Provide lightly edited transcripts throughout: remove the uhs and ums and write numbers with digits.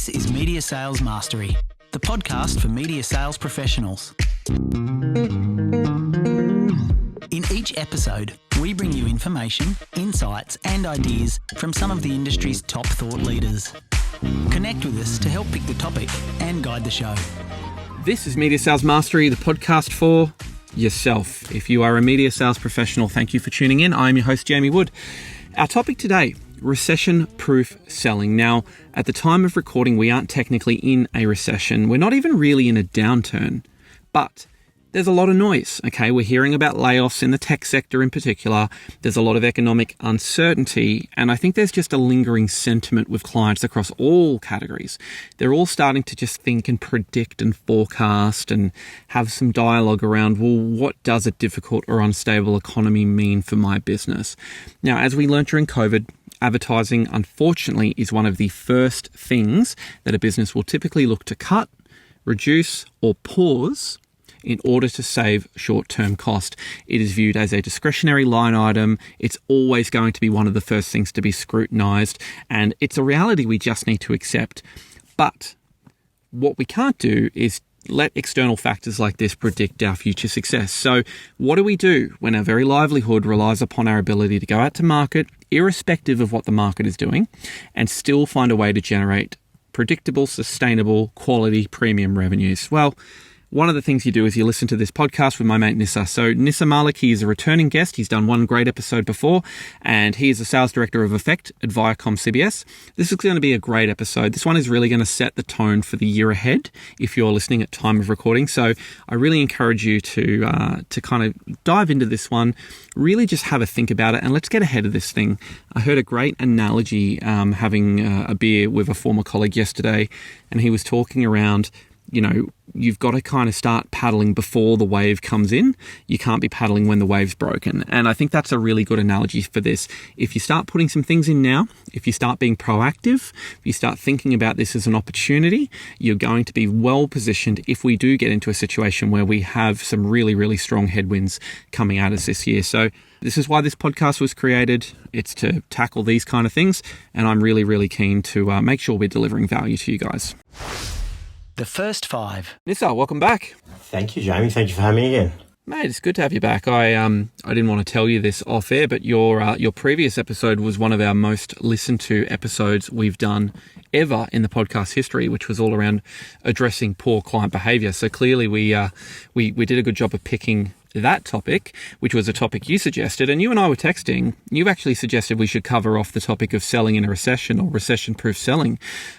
This is Media Sales Mastery, the podcast for media sales professionals. In each episode, we bring you information, insights, and ideas from some of the industry's top thought leaders. Connect with us to help pick the topic and guide the show. This is Media Sales Mastery, the podcast for yourself. If you are a media sales professional, thank you for tuning in. I'm your host, Jamie Wood. Our topic today, recession-proof selling. Now, at the time of recording, we aren't technically in a recession. We're not even really in a downturn, but there's a lot of noise, okay? We're hearing about layoffs in the tech sector in particular. There's a lot of economic uncertainty, and I think there's just a lingering sentiment with clients across all categories. They're all starting to just think and predict and forecast and have some dialogue around, well, what does a difficult or unstable economy mean for my business? Now, as we learned during COVID, advertising, unfortunately, is one of the first things that a business will typically look to cut, reduce, or pause in order to save short-term cost. It is viewed as a discretionary line item. It's always going to be one of the first things to be scrutinized, and it's a reality we just need to accept. But what we can't do is let external factors like this predict our future success. So what do we do when our very livelihood relies upon our ability to go out to market, irrespective of what the market is doing, and still find a way to generate predictable, sustainable, quality, premium revenues? Well, one of the things you do is you listen to this podcast with my mate Nisar. So Nisar Malik, he is a returning guest. He's done one great episode before, and he is the sales director of Effect at Viacom CBS. This is going to be a great episode. This one is really going to set the tone for the year ahead if you're listening at time of recording. So I really encourage you to kind of dive into this one, really just have a think about it, and let's get ahead of this thing. I heard a great analogy having a beer with a former colleague yesterday, and he was talking around, you know, you've got to kind of start paddling before the wave comes in. You can't be paddling when the wave's broken. And I think that's a really good analogy for this. If you start putting some things in now, if you start being proactive, if you start thinking about this as an opportunity, you're going to be well positioned if we do get into a situation where we have some really, really strong headwinds coming at us this year. So this is why this podcast was created. It's to tackle these kind of things. And I'm really, really keen to make sure we're delivering value to you guys. The first five. Nisar, welcome back. Thank you, Jamie. Thank you for having me again. Mate, it's good to have you back. I didn't want to tell you this off air, but your previous episode was one of our most listened to episodes we've done ever in the podcast history, which was all around addressing poor client behavior. So clearly we did a good job of picking that topic, which was a topic you suggested, and you and I were texting. You actually suggested we should cover off the topic of selling in a recession or recession-proof selling.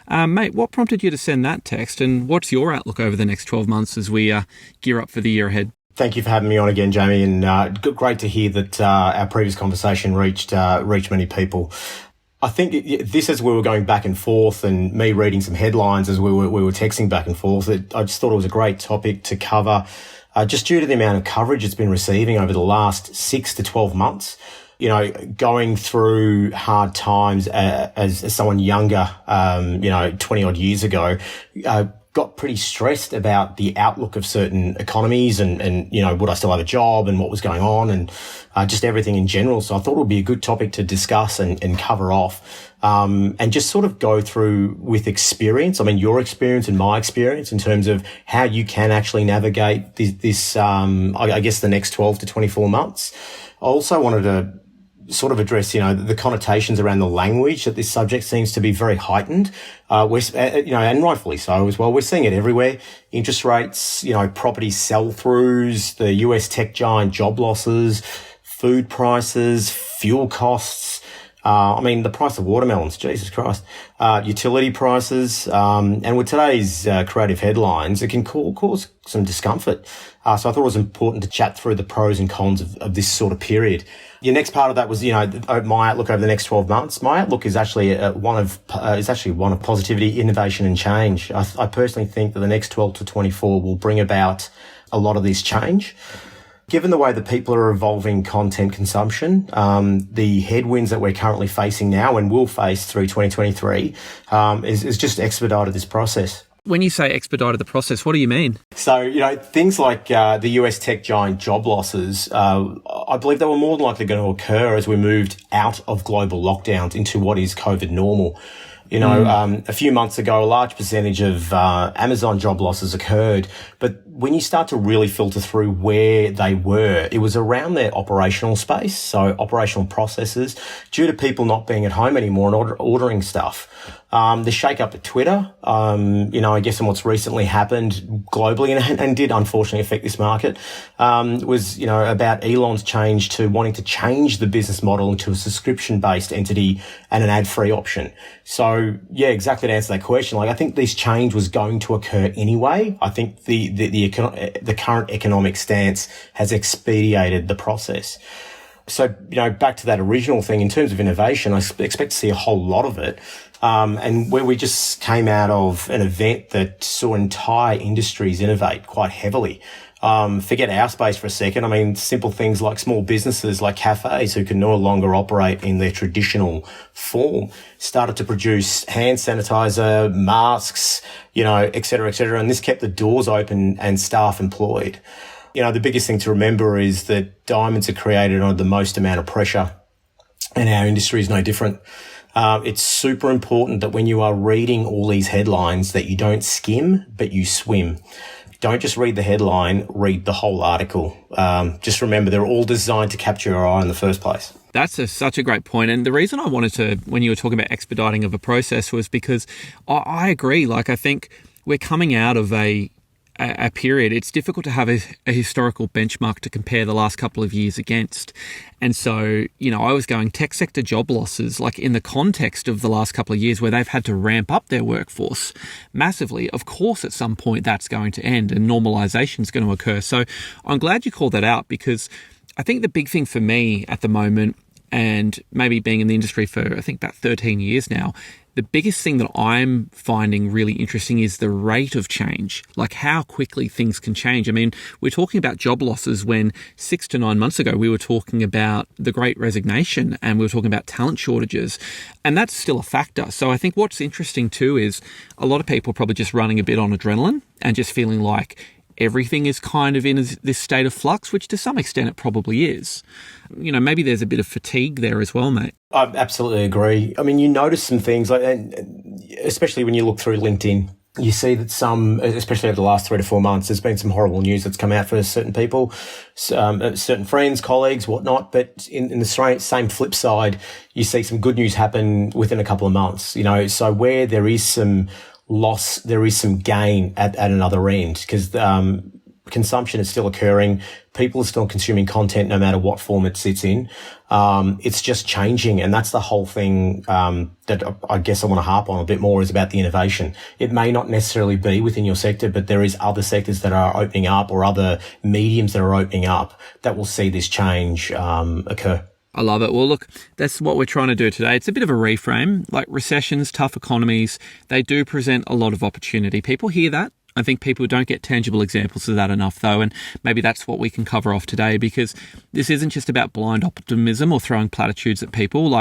Mate, what prompted you to send that text, and what's your outlook over the next 12 months as we gear up for the year ahead? Thank you for having me on again, Jamie, and great to hear that our previous conversation reached many people. I think this, as we were going back and forth, and me reading some headlines as we were texting back and forth, I just thought it was a great topic to cover. Just due to the amount of coverage it's been receiving over the last 6 to 12 months, you know, going through hard times as someone younger, 20 odd years ago, got pretty stressed about the outlook of certain economies and, you know, would I still have a job and what was going on and just everything in general. So I thought it would be a good topic to discuss and cover off. And just sort of go through with experience. I mean, your experience and my experience in terms of how you can actually navigate this I guess the next 12 to 24 months. I also wanted to sort of address, you know, the connotations around the language that this subject seems to be very heightened. And rightfully so as well. We're seeing it everywhere. Interest rates, you know, property sell-throughs, the US tech giant job losses, food prices, fuel costs. The price of watermelons, Jesus Christ, utility prices, and with today's creative headlines, it can cause some discomfort. So I thought it was important to chat through the pros and cons of this sort of period. Your next part of that was, you know, my outlook over the next 12 months. My outlook is actually one of positivity, innovation, and change. I personally think that the next 12 to 24 will bring about a lot of this change. Given the way that people are evolving content consumption, the headwinds that we're currently facing now and will face through 2023 is just expedited this process. When you say expedited the process, what do you mean? So, you know, things like the US tech giant job losses, I believe they were more than likely going to occur as we moved out of global lockdowns into what is COVID normal. A few months ago, a large percentage of Amazon job losses occurred. But when you start to really filter through where they were, it was around their operational space. So operational processes due to people not being at home anymore and ordering stuff. The shake up at Twitter, I guess, and what's recently happened globally and did unfortunately affect this market, was, about Elon's change to wanting to change the business model into a subscription-based entity and an ad-free option. So, yeah, exactly to answer that question. I think this change was going to occur anyway. I think the current economic stance has expedited the process. So, back to that original thing, in terms of innovation, I expect to see a whole lot of it. And where we just came out of an event that saw entire industries innovate quite heavily. Forget our space for a second. I mean, simple things like small businesses like cafes who can no longer operate in their traditional form started to produce hand sanitizer, masks, et cetera, and this kept the doors open and staff employed. The biggest thing to remember is that diamonds are created under the most amount of pressure, and our industry is no different. It's super important that when you are reading all these headlines that you don't skim, but you swim. Don't just read the headline, read the whole article. Just remember, they're all designed to capture your eye in the first place. That's such a great point. And the reason I wanted to, when you were talking about expediting of a process, was because I agree. I think we're coming out of a period. It's difficult to have a historical benchmark to compare the last couple of years against. And so, I was going tech sector job losses, in the context of the last couple of years where they've had to ramp up their workforce massively. Of course, at some point that's going to end and normalization is going to occur. So I'm glad you called that out, because I think the big thing for me at the moment, and maybe being in the industry for, I think, about 13 years now, the biggest thing that I'm finding really interesting is the rate of change, how quickly things can change. I mean, we're talking about job losses when 6 to 9 months ago, we were talking about the Great Resignation and we were talking about talent shortages, and that's still a factor. So I think what's interesting too is a lot of people are probably just running a bit on adrenaline and just feeling like everything is kind of in this state of flux, which to some extent it probably is. Maybe there's a bit of fatigue there as well, mate. I absolutely agree. I mean, you notice some things, especially when you look through LinkedIn, you see that especially over the last 3 to 4 months, there's been some horrible news that's come out for certain people, certain friends, colleagues, whatnot. But in the same flip side, you see some good news happen within a couple of months. So where there is some loss, there is some gain at another end, because consumption is still occurring. People are still consuming content no matter what form it sits in. It's just changing. And that's the whole thing that I guess I want to harp on a bit more, is about the innovation. It may not necessarily be within your sector, but there is other sectors that are opening up, or other mediums that are opening up, that will see this change occur. I love it. Well, look, that's what we're trying to do today. It's a bit of a reframe. Recessions, tough economies, they do present a lot of opportunity. People hear that. I think people don't get tangible examples of that enough, though, and maybe that's what we can cover off today, because this isn't just about blind optimism or throwing platitudes at people.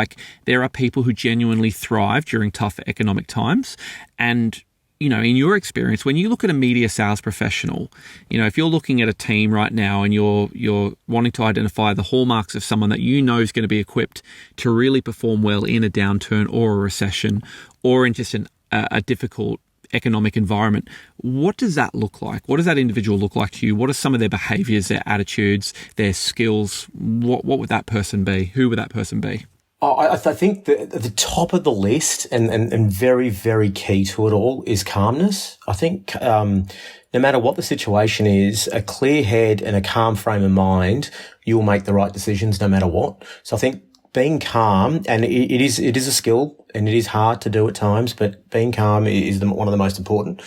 There are people who genuinely thrive during tough economic times, and in your experience, when you look at a media sales professional, if you're looking at a team right now and you're wanting to identify the hallmarks of someone that is going to be equipped to really perform well in a downturn or a recession, or in just a difficult economic environment, what does that look like? What does that individual look like to you? What are some of their behaviors, their attitudes, their skills? What would that person be? Who would that person be? I think that at the top of the list, and very, very key to it all, is calmness. I think no matter what the situation is, a clear head and a calm frame of mind, you'll make the right decisions no matter what. So I think being calm, and it is a skill, and it is hard to do at times, but being calm is one of the most important.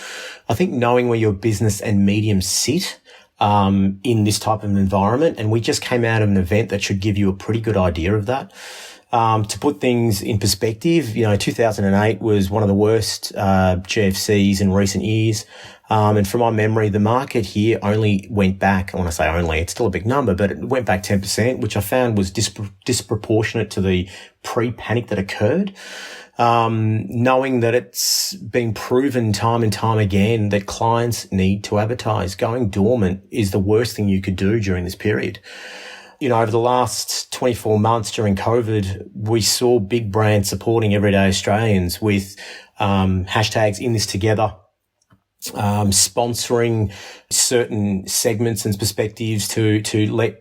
I think knowing where your business and medium sit in this type of environment, and we just came out of an event that should give you a pretty good idea of that. To put things in perspective, 2008 was one of the worst GFCs in recent years. And from my memory, the market here only went back, when I say only, it's still a big number, but it went back 10%, which I found was disproportionate to the pre-panic that occurred. Knowing that it's been proven time and time again that clients need to advertise. Going dormant is the worst thing you could do during this period. over the last 24 months during COVID, we saw big brands supporting everyday Australians with hashtags in this together, sponsoring certain segments and perspectives to let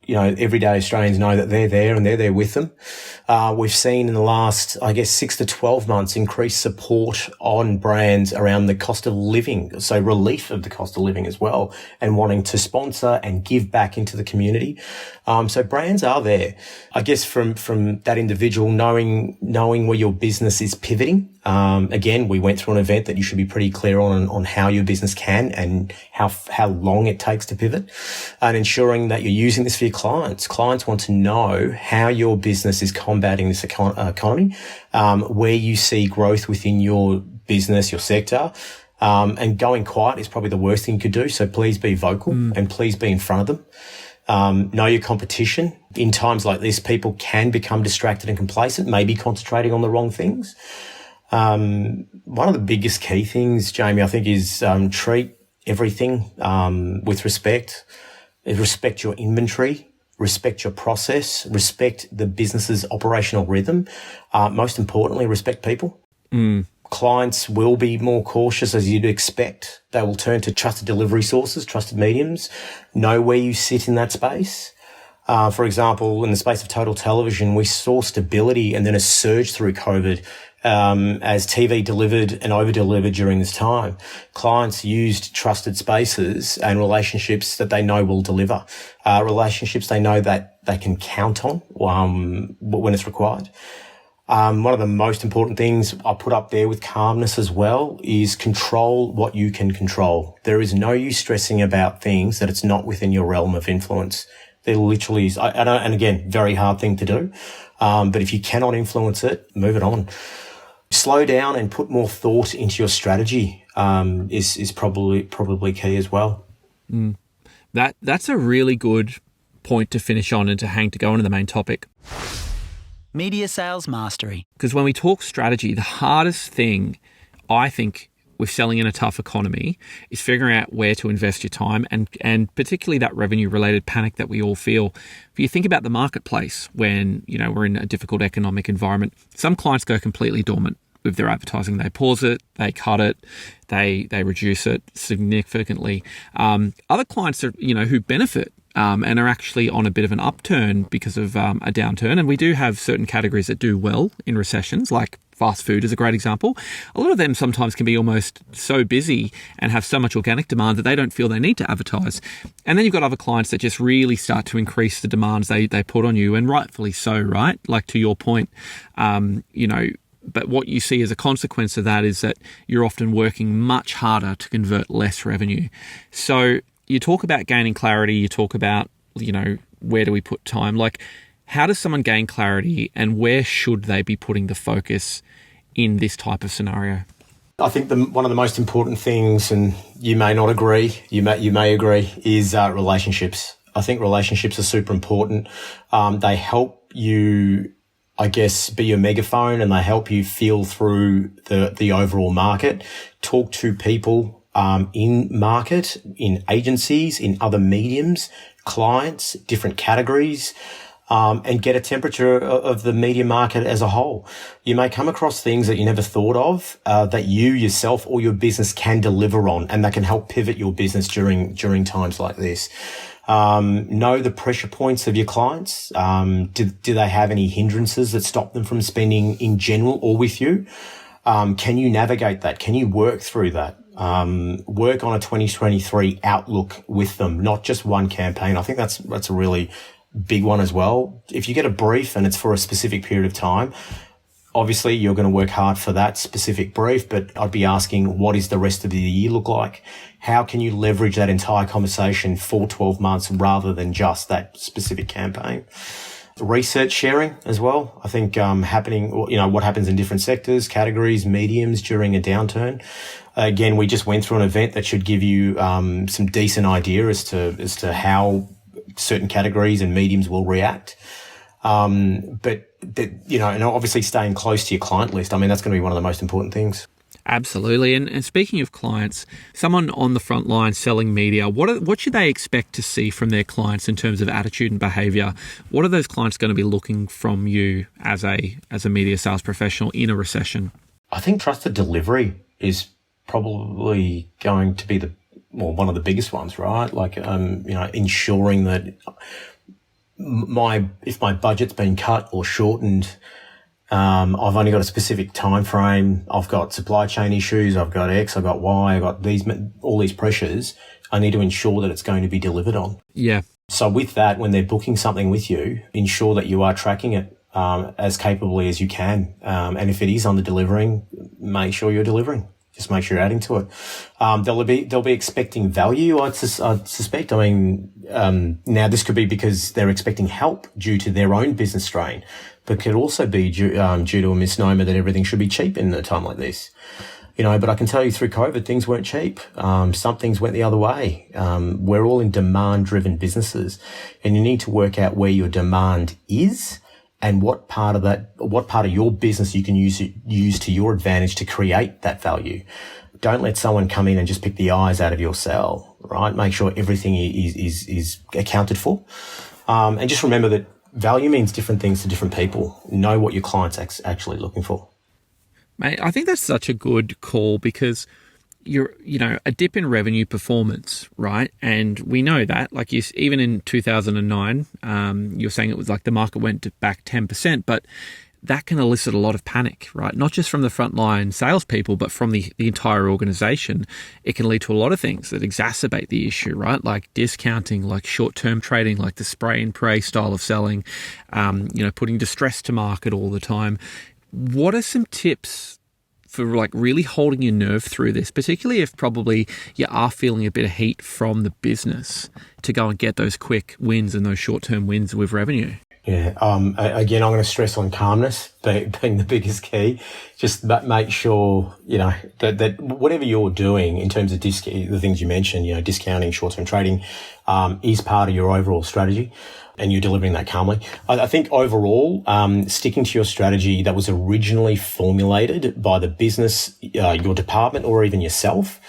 everyday Australians know that they're there and they're there with them. We've seen in the last, 6 to 12 months, increased support on brands around the cost of living, so relief of the cost of living as well, and wanting to sponsor and give back into the community. So brands are there. I guess from that individual knowing where your business is pivoting. Again, we went through an event that you should be pretty clear on how your business can and how long it takes to pivot, and ensuring that you're using this for your clients. Clients want to know how your business is combating this economy, where you see growth within your business, your sector. And going quiet is probably the worst thing you could do. So please be vocal and please be in front of them. Know your competition. In times like this, people can become distracted and complacent, maybe concentrating on the wrong things. One of the biggest key things, Jamie, I think is treat everything with respect. Respect your inventory, respect your process, respect the business's operational rhythm. Most importantly, respect people. Clients will be more cautious, as you'd expect. They will turn to trusted delivery sources, trusted mediums. Know where you sit in that space. For example, in the space of total television, we saw stability and then a surge through COVID as TV delivered and over-delivered during this time. Clients used trusted spaces and relationships that they know will deliver, relationships they know that they can count on when it's required. One of the most important things I put up there with calmness as well is control what you can control. There is no use stressing about things that it's not within your realm of influence. There literally is, and again, very hard thing to do. But if you cannot influence it, move it on. Slow down and put more thought into your strategy is probably key as well. That's a really good point to finish on and to go into the main topic. Media sales mastery. Because when we talk strategy, the hardest thing, I think, with selling in a tough economy is figuring out where to invest your time and particularly that revenue-related panic that we all feel. If you think about the marketplace when, we're in a difficult economic environment, some clients go completely dormant with their advertising. They pause it, they cut it, they reduce it significantly. Other clients are, who benefit and are actually on a bit of an upturn because of a downturn. And we do have certain categories that do well in recessions, like fast food is a great example. A lot of them sometimes can be almost so busy and have so much organic demand that they don't feel they need to advertise. And then you've got other clients that just really start to increase the demands they put on you, and rightfully so, right? Like to your point, but what you see as a consequence of that is that you're often working much harder to convert less revenue. So you talk about gaining clarity, you talk about, where do we put time? Like, how does someone gain clarity and where should they be putting the focus in this type of scenario? I think one of the most important things, and you may not agree, you may agree, is relationships. I think relationships are super important. They help you, be your megaphone, and they help you feel through the overall market. Talk to people in market, in agencies, in other mediums, clients, different categories, and get a temperature of the media market as a whole. You may come across things that you never thought of, that you yourself or your business can deliver on, and that can help pivot your business during times like this. Know the pressure points of your clients. Do they have any hindrances that stop them from spending in general or with you? Can you navigate that? Can you work through that? Work on a 2023 outlook with them, not just one campaign. I think that's a really big one as well. If you get a brief and it's for a specific period of time, obviously you're going to work hard for that specific brief, but I'd be asking, what is the rest of the year look like? How can you leverage that entire conversation for 12 months rather than just that specific campaign? Research sharing as well. I think what happens in different sectors, categories, mediums during a downturn. Again, we just went through an event that should give you some decent idea as to how certain categories and mediums will react. And obviously staying close to your client list. I mean, that's going to be one of the most important things. Absolutely. And speaking of clients, someone on the front line selling media, what should they expect to see from their clients in terms of attitude and behavior? What are those clients going to be looking from you as a media sales professional in a recession? I think trusted delivery is probably going to be one of the biggest ones, right? Like, ensuring that if my budget's been cut or shortened, I've only got a specific time frame. I've got supply chain issues. I've got X. I've got Y. I've got all these pressures. I need to ensure that it's going to be delivered on. Yeah. So with that, when they're booking something with you, ensure that you are tracking it as capably as you can. And if it is under delivering, make sure you're delivering. Just make sure you're adding to it. They'll be expecting value, I'd suspect. I mean, now this could be because they're expecting help due to their own business strain, but could also be due to a misnomer that everything should be cheap in a time like this. But I can tell you through COVID, things weren't cheap. Some things went the other way. We're all in demand-driven businesses, and you need to work out where your demand is and what part of your business you can use to your advantage to create that value. Don't let someone come in and just pick the eyes out of your cell, right? Make sure everything is accounted for. And just remember that value means different things to different people. Know what your client's actually looking for. Mate, I think that's such a good call because a dip in revenue performance, right? And we know that, like even in 2009, you're saying it was like the market went back 10%, but that can elicit a lot of panic, right? Not just from the frontline salespeople, but from the entire organization. It can lead to a lot of things that exacerbate the issue, right? Like discounting, like short-term trading, like the spray and pray style of selling, putting distress to market all the time. What are some tips for like really holding your nerve through this, particularly if probably you are feeling a bit of heat from the business to go and get those quick wins and those short-term wins with revenue? Yeah. Again, I'm going to stress on calmness being the biggest key. Just make sure, that whatever you're doing in terms of the things you mentioned, discounting, short-term trading, is part of your overall strategy, and you're delivering that calmly. I think overall, sticking to your strategy that was originally formulated by the business, your department, or even yourself,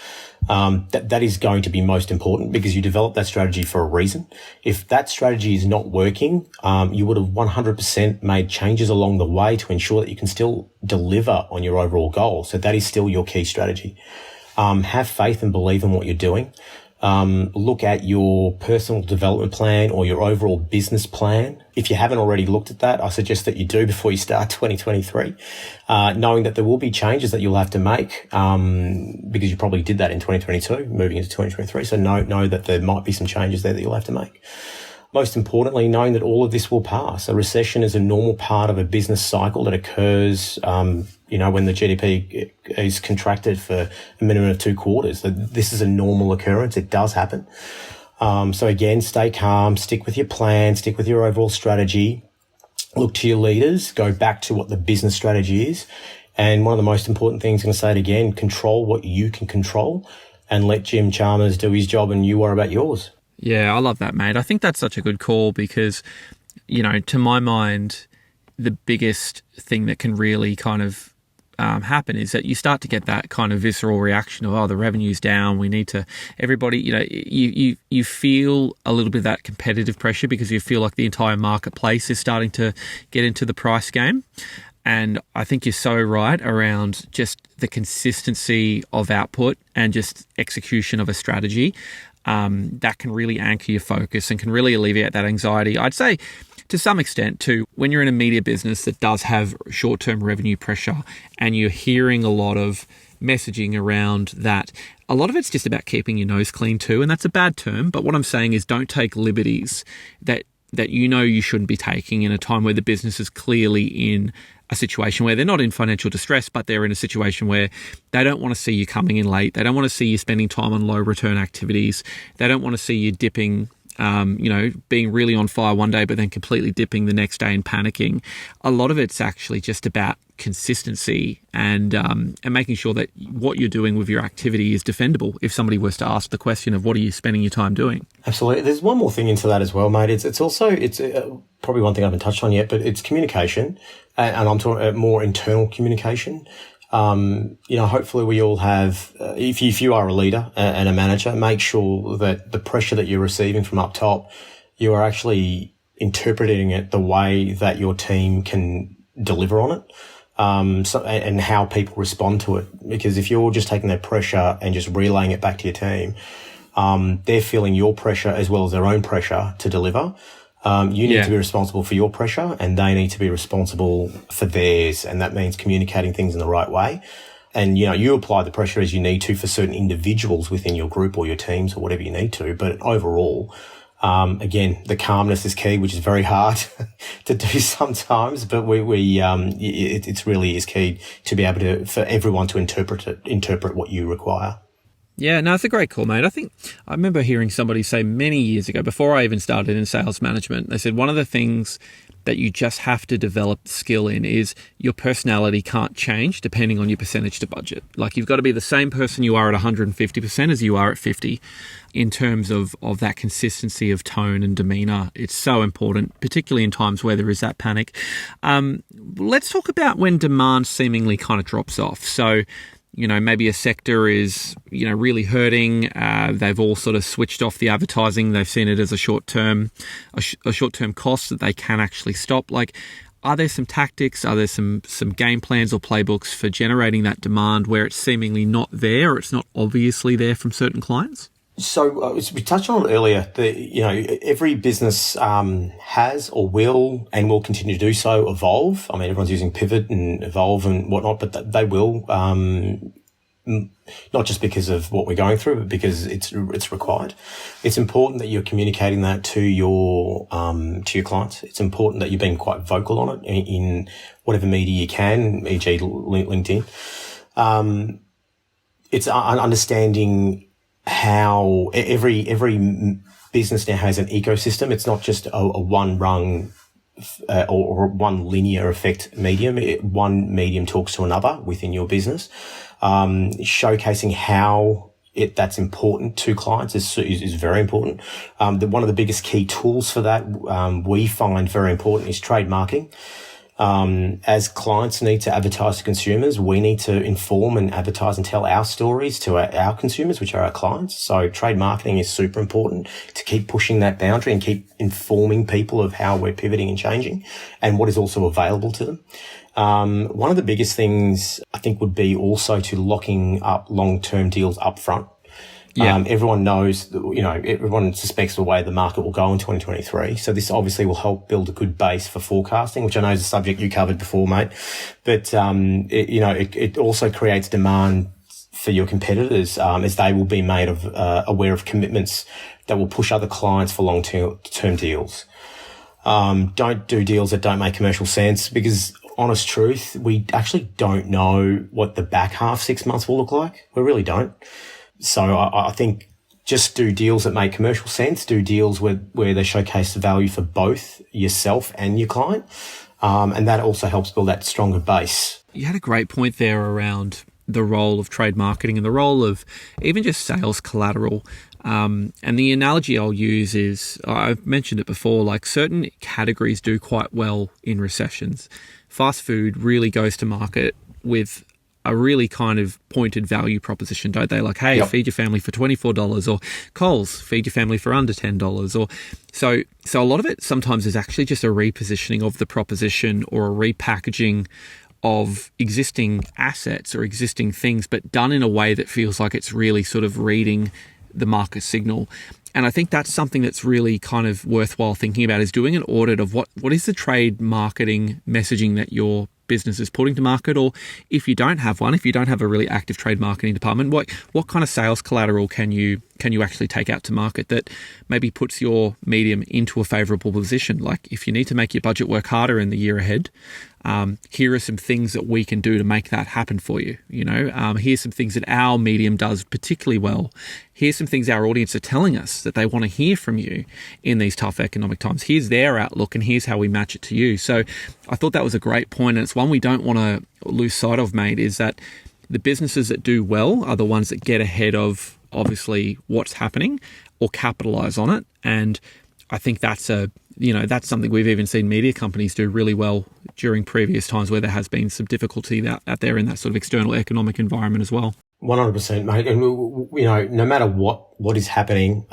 that is going to be most important because you developed that strategy for a reason. If that strategy is not working, you would have 100% made changes along the way to ensure that you can still deliver on your overall goal. So that is still your key strategy. Have faith and believe in what you're doing. Look at your personal development plan or your overall business plan. If you haven't already looked at that, I suggest that you do before you start 2023, knowing that there will be changes that you'll have to make, because you probably did that in 2022, moving into 2023. So know that there might be some changes there that you'll have to make. Most importantly, knowing that all of this will pass. A recession is a normal part of a business cycle that occurs, when the GDP is contracted for a minimum of 2 quarters. This is a normal occurrence. It does happen. So again, stay calm, stick with your plan, stick with your overall strategy, look to your leaders, go back to what the business strategy is. And one of the most important things, I'm going to say it again, control what you can control and let Jim Chalmers do his job and you worry about yours. Yeah, I love that, mate. I think that's such a good call because, to my mind, the biggest thing that can really kind of happen is that you start to get that kind of visceral reaction of, the revenue's down. We need to, everybody, you feel a little bit of that competitive pressure because you feel like the entire marketplace is starting to get into the price game. And I think you're so right around just the consistency of output and just execution of a strategy. That can really anchor your focus and can really alleviate that anxiety. I'd say to some extent too, when you're in a media business that does have short-term revenue pressure and you're hearing a lot of messaging around that, a lot of it's just about keeping your nose clean too. And that's a bad term, but what I'm saying is don't take liberties that you shouldn't be taking in a time where the business is clearly in a situation where they're not in financial distress, but they're in a situation where they don't want to see you coming in late. They don't want to see you spending time on low return activities. They don't want to see you dipping, being really on fire one day, but then completely dipping the next day and panicking. A lot of it's actually just about consistency and making sure that what you're doing with your activity is defendable if somebody was to ask the question of what are you spending your time doing. Absolutely. There's one more thing into that as well, mate. It's also probably one thing I haven't touched on yet, but it's communication, and I'm talking more internal communication. hopefully we all have, if you are a leader and a manager, make sure that the pressure that you're receiving from up top, you are actually interpreting it the way that your team can deliver on it. And how people respond to it. Because if you're just taking that pressure and just relaying it back to your team, they're feeling your pressure as well as their own pressure to deliver. You need to be responsible for your pressure, and they need to be responsible for theirs. And that means communicating things in the right way. And, you apply the pressure as you need to for certain individuals within your group or your teams or whatever you need to. But overall, again, the calmness is key, which is very hard to do sometimes, but it really is key to be able for everyone to interpret what you require. Yeah, no, it's a great call, mate. I remember hearing somebody say many years ago, before I even started in sales management, they said one of the things that you just have to develop skill in is your personality can't change depending on your percentage to budget. Like, you've got to be the same person you are at 150% as you are at 50 in terms of that consistency of tone and demeanor. It's so important, particularly in times where there is that panic. Let's talk about when demand seemingly kind of drops off. So, maybe a sector is, really hurting. They've all sort of switched off the advertising. They've seen it as a short-term cost that they can actually stop. Like, are there some tactics? Are there some game plans or playbooks for generating that demand where it's seemingly not there or it's not obviously there from certain clients? So as we touched on it earlier, every business has or will and will continue to do so evolve. I mean, everyone's using pivot and evolve and whatnot, but they will, not just because of what we're going through, but because it's required. It's important that you're communicating that to your clients. It's important that you're being quite vocal on it in whatever media you can, e.g. LinkedIn. It's understanding how every business now has an ecosystem. It's not just a one rung or one linear effect medium. One medium talks to another within your business. Showcasing how that's important to clients is very important. One of the biggest key tools for that we find very important is trade marketing. As clients need to advertise to consumers, we need to inform and advertise and tell our stories to our consumers, which are our clients. So trade marketing is super important to keep pushing that boundary and keep informing people of how we're pivoting and changing and what is also available to them. One of the biggest things I think would be also to locking up long-term deals up front. Yeah. Everyone knows, everyone suspects the way the market will go in 2023. So this obviously will help build a good base for forecasting, which I know is a subject you covered before, mate. But, it also creates demand for your competitors, as they will be made aware of commitments that will push other clients for long-term deals. Don't do deals that don't make commercial sense because, honest truth, we actually don't know what the back half 6 months will look like. We really don't. So I think just do deals that make commercial sense, do deals where they showcase the value for both yourself and your client. And that also helps build that stronger base. You had a great point there around the role of trade marketing and the role of even just sales collateral. And the analogy I'll use is, I've mentioned it before, like certain categories do quite well in recessions. Fast food really goes to market with a really kind of pointed value proposition, don't they? Like, hey, yep, feed your family for $24, or Coles, feed your family for under $10. Or so a lot of it sometimes is actually just a repositioning of the proposition or a repackaging of existing assets or existing things, but done in a way that feels like it's really sort of reading the market signal. And I think that's something that's really kind of worthwhile thinking about, is doing an audit of what is the trade marketing messaging that your business is putting to market, or if you don't have one, if you don't have a really active trade marketing department, what kind of sales collateral can you actually take out to market that maybe puts your medium into a favorable position? Like, if you need to make your budget work harder in the year ahead, here are some things that we can do to make that happen for you. Here's some things that our medium does particularly well. Here's some things our audience are telling us that they want to hear from you in these tough economic times. Here's their outlook, and here's how we match it to you. So I thought that was a great point, and it's one we don't want to lose sight of, mate, is that the businesses that do well are the ones that get ahead of, obviously, what's happening or capitalize on it. And I think that's a That's something we've even seen media companies do really well during previous times where there has been some difficulty out there in that sort of external economic environment as well. 100%, mate. And, no matter what is happening,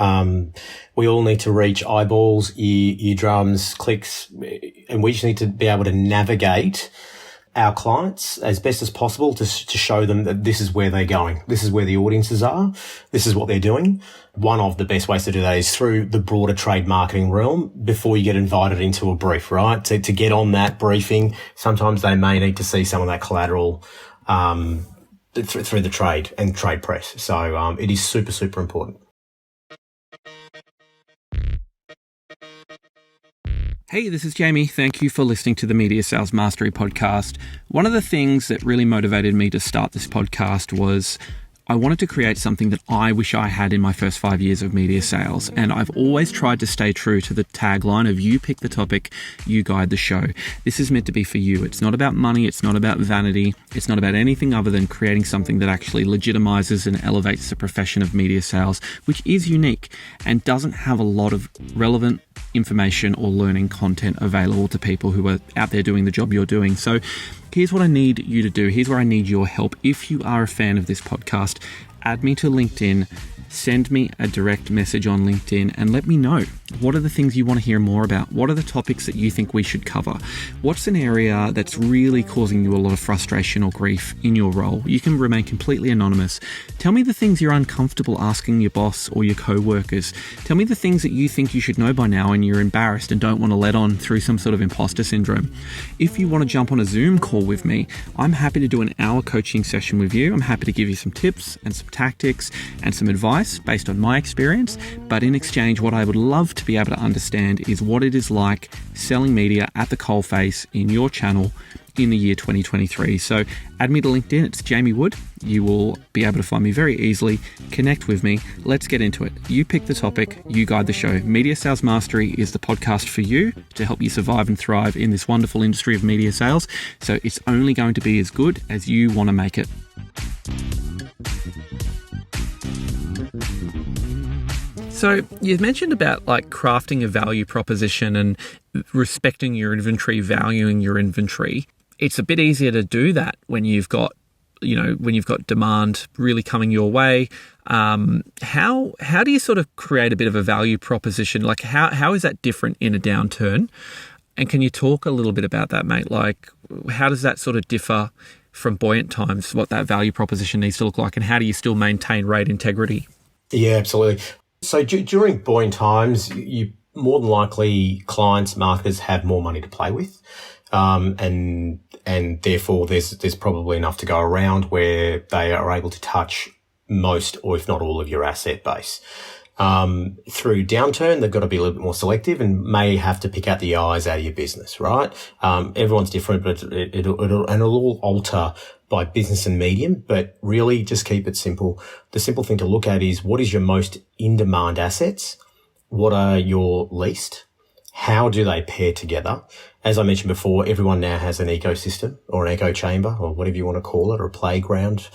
we all need to reach eyeballs, eardrums, clicks, and we just need to be able to navigate our clients as best as possible to show them that this is where they're going. This is where the audiences are. This is what they're doing. One of the best ways to do that is through the broader trade marketing realm before you get invited into a brief, right? To get on that briefing, sometimes they may need to see some of that collateral, through the trade and trade press. So, it is super, super important. Hey, this is Jamie. Thank you for listening to the Media Sales Mastery podcast. One of the things that really motivated me to start this podcast was I wanted to create something that I wish I had in my first 5 years of media sales. And I've always tried to stay true to the tagline of you pick the topic, you guide the show. This is meant to be for you. It's not about money. It's not about vanity. It's not about anything other than creating something that actually legitimizes and elevates the profession of media sales, which is unique and doesn't have a lot of relevant information or learning content available to people who are out there doing the job you're doing. So here's what I need you to do. Here's where I need your help. If you are a fan of this podcast, add me to LinkedIn, send me a direct message on LinkedIn and let me know. What are the things you want to hear more about? What are the topics that you think we should cover? What's an area that's really causing you a lot of frustration or grief in your role? You can remain completely anonymous. Tell me the things you're uncomfortable asking your boss or your co-workers. Tell me the things that you think you should know by now and you're embarrassed and don't want to let on through some sort of imposter syndrome. If you want to jump on a Zoom call with me, I'm happy to do an hour coaching session with you. I'm happy to give you some tips and some tactics and some advice based on my experience. But in exchange, what I would love to be able to understand is what it is like selling media at the coalface in your channel in the year 2023. So add me to LinkedIn. It's Jamie Wood. You will be able to find me very easily. Connect with me. Let's get into it. You pick the topic, you guide the show. Media Sales Mastery is the podcast for you to help you survive and thrive in this wonderful industry of media sales. So it's only going to be as good as you want to make it. So you mentioned about like crafting a value proposition and respecting your inventory, valuing your inventory. It's a bit easier to do that when you've got demand really coming your way. How do you sort of create a bit of a value proposition? Like how is that different in a downturn? And can you talk a little bit about that, mate? Like how does that sort of differ from buoyant times, what that value proposition needs to look like, and how do you still maintain rate integrity? Yeah, absolutely. So during buoyant times, you more than likely clients, marketers have more money to play with. And therefore there's probably enough to go around where they are able to touch most or if not all of your asset base. Through downturn, they've got to be a little bit more selective and may have to pick out the eyes out of your business, right? Everyone's different, but it'll all alter by business and medium, but really just keep it simple. The simple thing to look at is what is your most in-demand assets? What are your least? How do they pair together? As I mentioned before, everyone now has an ecosystem or an echo chamber or whatever you want to call it, or a playground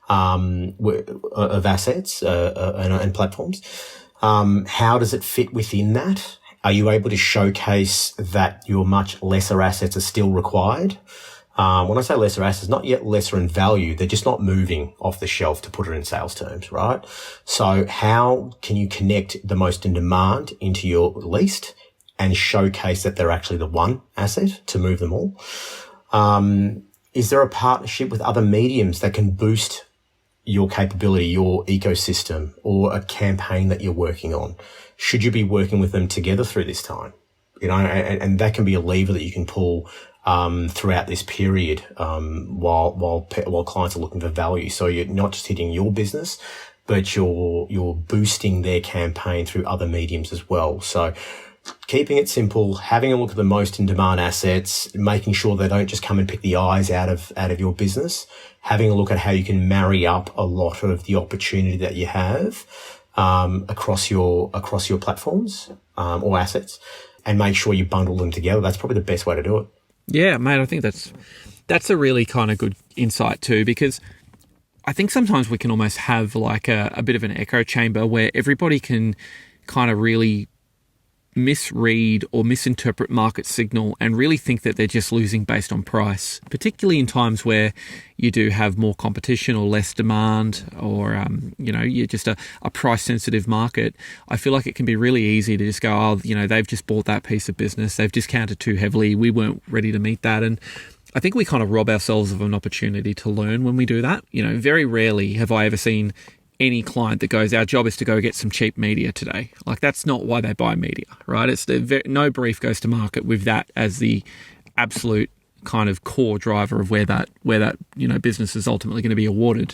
of assets and platforms. How does it fit within that? Are you able to showcase that your much lesser assets are still required? When I say lesser assets, not yet lesser in value, they're just not moving off the shelf, to put it in sales terms, right? So how can you connect the most in demand into your least and showcase that they're actually the one asset to move them all? Is there a partnership with other mediums that can boost your capability, your ecosystem, or a campaign that you're working on? Should you be working with them together through this time? And that can be a lever that you can pull throughout this period, while clients are looking for value. So you're not just hitting your business, but you're boosting their campaign through other mediums as well. So keeping it simple, having a look at the most in demand assets, making sure they don't just come and pick the eyes out of your business, having a look at how you can marry up a lot of the opportunity that you have across your platforms or assets, and make sure you bundle them together. That's probably the best way to do it. Yeah, mate, I think that's a really kind of good insight too, because I think sometimes we can almost have like a bit of an echo chamber where everybody can kind of really misread or misinterpret market signal and really think that they're just losing based on price, particularly in times where you do have more competition or less demand, or you're just a price sensitive market. I feel like it can be really easy to just go, they've just bought that piece of business, they've discounted too heavily, we weren't ready to meet that. And I think we kind of rob ourselves of an opportunity to learn when we do that. Very rarely have I ever seen any client that goes, our job is to go get some cheap media today. Like, that's not why they buy media, right? It's no brief goes to market with that as the absolute kind of core driver of where that business is ultimately going to be awarded.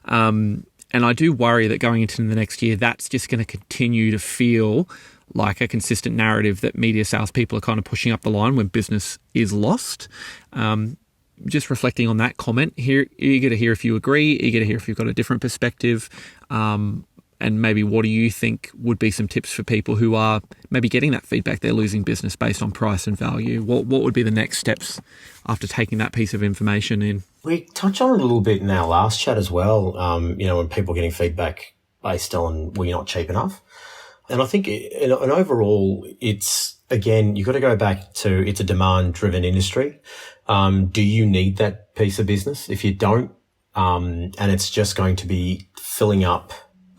And I do worry that going into the next year, that's just going to continue to feel like a consistent narrative that media salespeople are kind of pushing up the line when business is lost. Just reflecting on that comment here, eager to hear if you agree, eager to hear if you've got a different perspective, and maybe what do you think would be some tips for people who are maybe getting that feedback they're losing business based on price and value? What would be the next steps after taking that piece of information in? We touched on it a little bit in our last chat as well, when people are getting feedback based on, well, you're not cheap enough. And I think and overall, it's, again, you've got to go back to, it's a demand-driven industry. Do you need that piece of business? If you don't, and it's just going to be filling up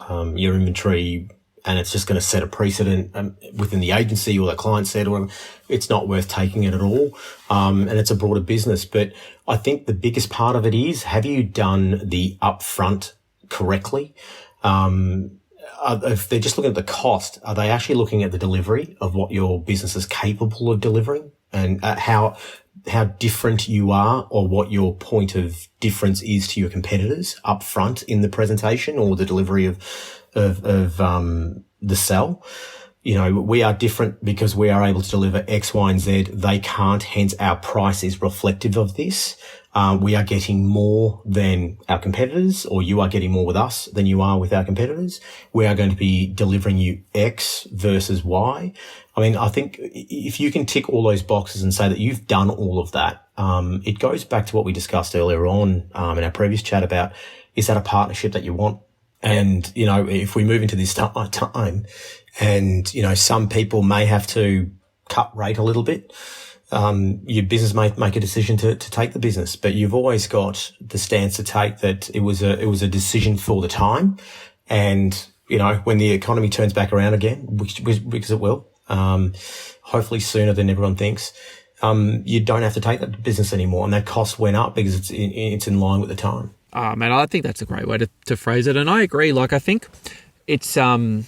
your inventory, and it's just going to set a precedent within the agency or the client set, or whatever, it's not worth taking it at all. And it's a broader business. But I think the biggest part of it is, have you done the upfront correctly? If they're just looking at the cost, are they actually looking at the delivery of what your business is capable of delivering, and how different you are, or what your point of difference is to your competitors up front in the presentation or the delivery of the sell? We are different because we are able to deliver X, Y, and Z. They can't, hence our price is reflective of this. We are getting more than our competitors, or you are getting more with us than you are with our competitors. We are going to be delivering you X versus Y. I mean, I think if you can tick all those boxes and say that you've done all of that, it goes back to what we discussed earlier on in our previous chat about, is that a partnership that you want? And, if we move into this time and, some people may have to cut rate a little bit, your business may make a decision to take the business, but you've always got the stance to take that it was a decision for the time. And, when the economy turns back around again, because it will, hopefully sooner than everyone thinks, you don't have to take that business anymore. And that cost went up because it's in line with the time. Man, I think that's a great way to phrase it. And I agree. Like, I think it's, and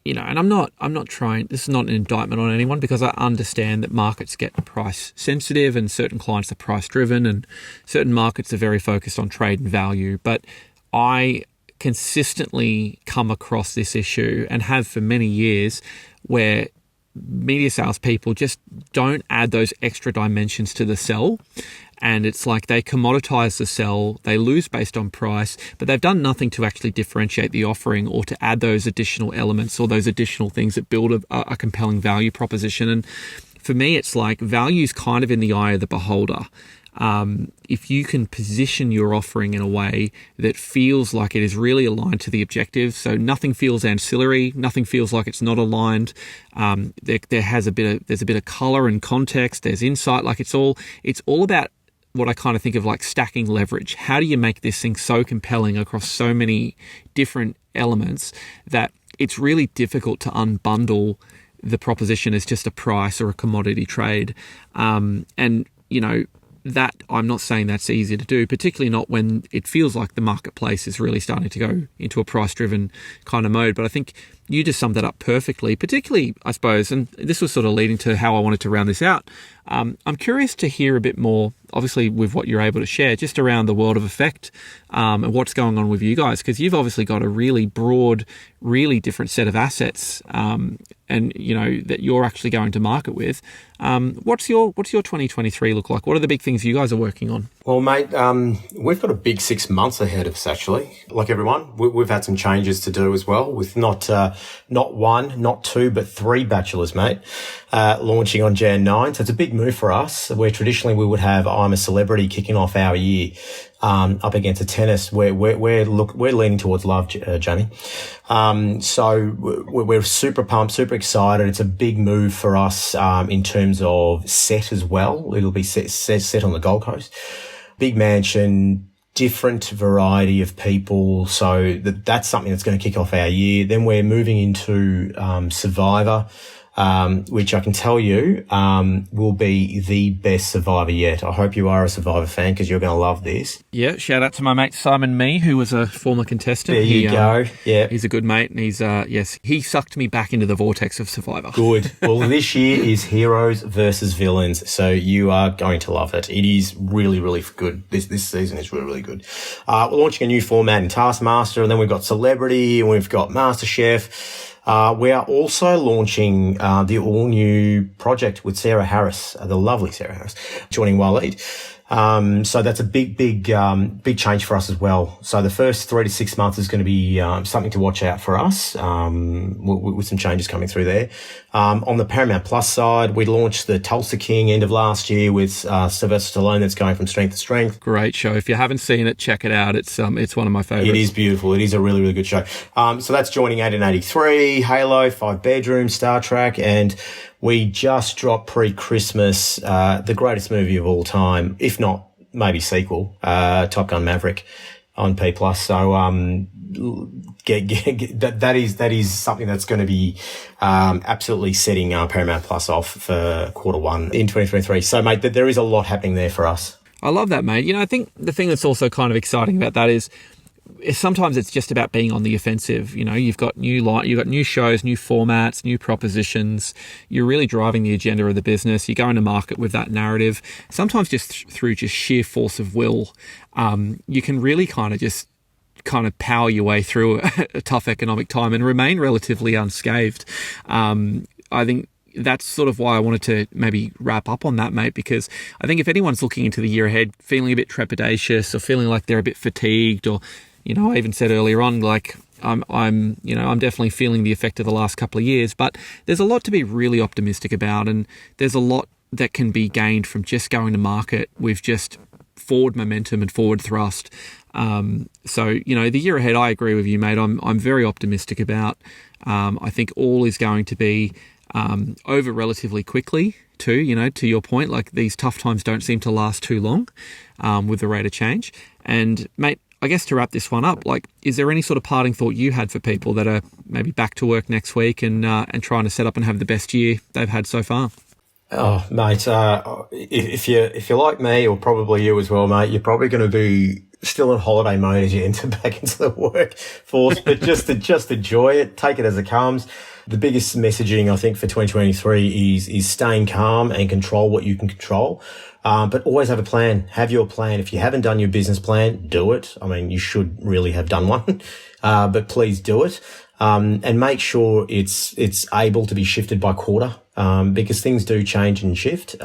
I'm not trying, this is not an indictment on anyone, because I understand that markets get price sensitive and certain clients are price driven and certain markets are very focused on trade and value. But I consistently come across this issue, and have for many years, where media salespeople just don't add those extra dimensions to the sell. And it's like they commoditize the sell, they lose based on price, but they've done nothing to actually differentiate the offering or to add those additional elements or those additional things that build a compelling value proposition. And for me, it's like value's kind of in the eye of the beholder. If you can position your offering in a way that feels like it is really aligned to the objective, so nothing feels ancillary, nothing feels like it's not aligned. There's a bit of color and context. There's insight. Like it's all about what I kind of think of like stacking leverage. How do you make this thing so compelling across so many different elements that it's really difficult to unbundle the proposition as just a price or a commodity trade? That I'm not saying that's easy to do, particularly not when it feels like the marketplace is really starting to go into a price-driven kind of mode. But I think you just summed that up perfectly, particularly, I suppose, and this was sort of leading to how I wanted to round this out. I'm curious to hear a bit more, obviously, with what you're able to share, just around the world of effect and what's going on with you guys, because you've obviously got a really broad, really different set of assets that you're actually going to market with. What's your 2023 look like? What are the big things you guys are working on? Well, mate, we've got a big 6 months ahead of us, actually. Like everyone, we've had some changes to do as well, with not one, not two, but 3 bachelors, mate, launching on Jan 9. So it's a big move for us, where traditionally we would have I'm a Celebrity kicking off our year up against a tennis. We're leaning towards love, Jamie. So we're super pumped, super excited. It's a big move for us in terms of set as well. It'll be set on the Gold Coast. Big mansion, different variety of people. So that's something that's going to kick off our year. Then we're moving into Survivor, which I can tell you will be the best Survivor yet. I hope you are a Survivor fan because you're going to love this. Yeah, shout out to my mate Simon Mee, who was a former contestant. There you go. Yeah, he's a good mate, and he sucked me back into the vortex of Survivor. Good. Well, this year is heroes versus villains, so you are going to love it. It is really, really good. This season is really, really good. We're launching a new format in Taskmaster, and then we've got Celebrity, and we've got MasterChef. We are also launching the all-new project with Sarah Harris, the lovely Sarah Harris, joining Waleed. So that's a big change for us as well. So the first 3 to 6 months is going to be something to watch out for us with some changes coming through there. On the Paramount Plus side, we launched the Tulsa King end of last year with Sylvester Stallone. That's going from strength to strength. Great show. If you haven't seen it, check it out. It's one of my favourites. It is beautiful. It is a really, really good show. So that's joining 1883, Halo, 5 Bedrooms, Star Trek, and we just dropped pre-Christmas the greatest movie of all time, if not maybe sequel, Top Gun Maverick on P+. So that is something that's going to be absolutely setting Paramount Plus off for Q1 in 2023. So, mate, there is a lot happening there for us. I love that, mate. I think the thing that's also kind of exciting about that is sometimes it's just about being on the offensive. You've got new shows, new formats, new propositions. You're really driving the agenda of the business. You're going to market with that narrative. Sometimes just through just sheer force of will, you can really kind of power your way through a tough economic time and remain relatively unscathed. I think that's sort of why I wanted to maybe wrap up on that, mate, because I think if anyone's looking into the year ahead, feeling a bit trepidatious or feeling like they're a bit fatigued, or, I even said earlier on, like I'm definitely feeling the effect of the last couple of years, but there's a lot to be really optimistic about, and there's a lot that can be gained from just going to market with just forward momentum and forward thrust. So, the year ahead, I agree with you, mate. I'm very optimistic about. I think all is going to be over relatively quickly too, to your point, like these tough times don't seem to last too long with the rate of change. And, mate, I guess to wrap this one up, like, is there any sort of parting thought you had for people that are maybe back to work next week and trying to set up and have the best year they've had so far? Oh, mate, if you're like me, or probably you as well, mate, you're probably going to be still in holiday mode as you enter back into the workforce, but just enjoy it, take it as it comes. The biggest messaging, I think, for 2023 is staying calm and control what you can control. But always have a plan. Have your plan. If you haven't done your business plan, do it. I mean, you should really have done one, but please do it. And make sure it's able to be shifted by quarter, because things do change and shift.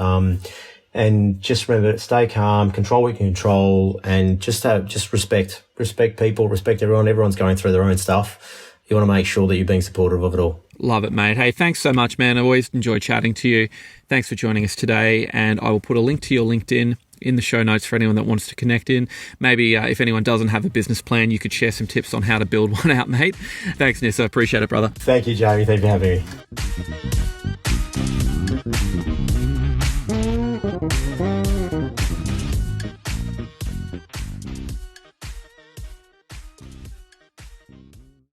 And just remember, stay calm, control what you can control, and just respect people, respect everyone. Everyone's going through their own stuff. You want to make sure that you're being supportive of it all. Love it, mate. Hey, thanks so much, man. I always enjoy chatting to you. Thanks for joining us today. And I will put a link to your LinkedIn in the show notes for anyone that wants to connect in. Maybe if anyone doesn't have a business plan, you could share some tips on how to build one out, mate. Thanks, Nisar. Appreciate it, brother. Thank you, Jamie. Thank you for having me.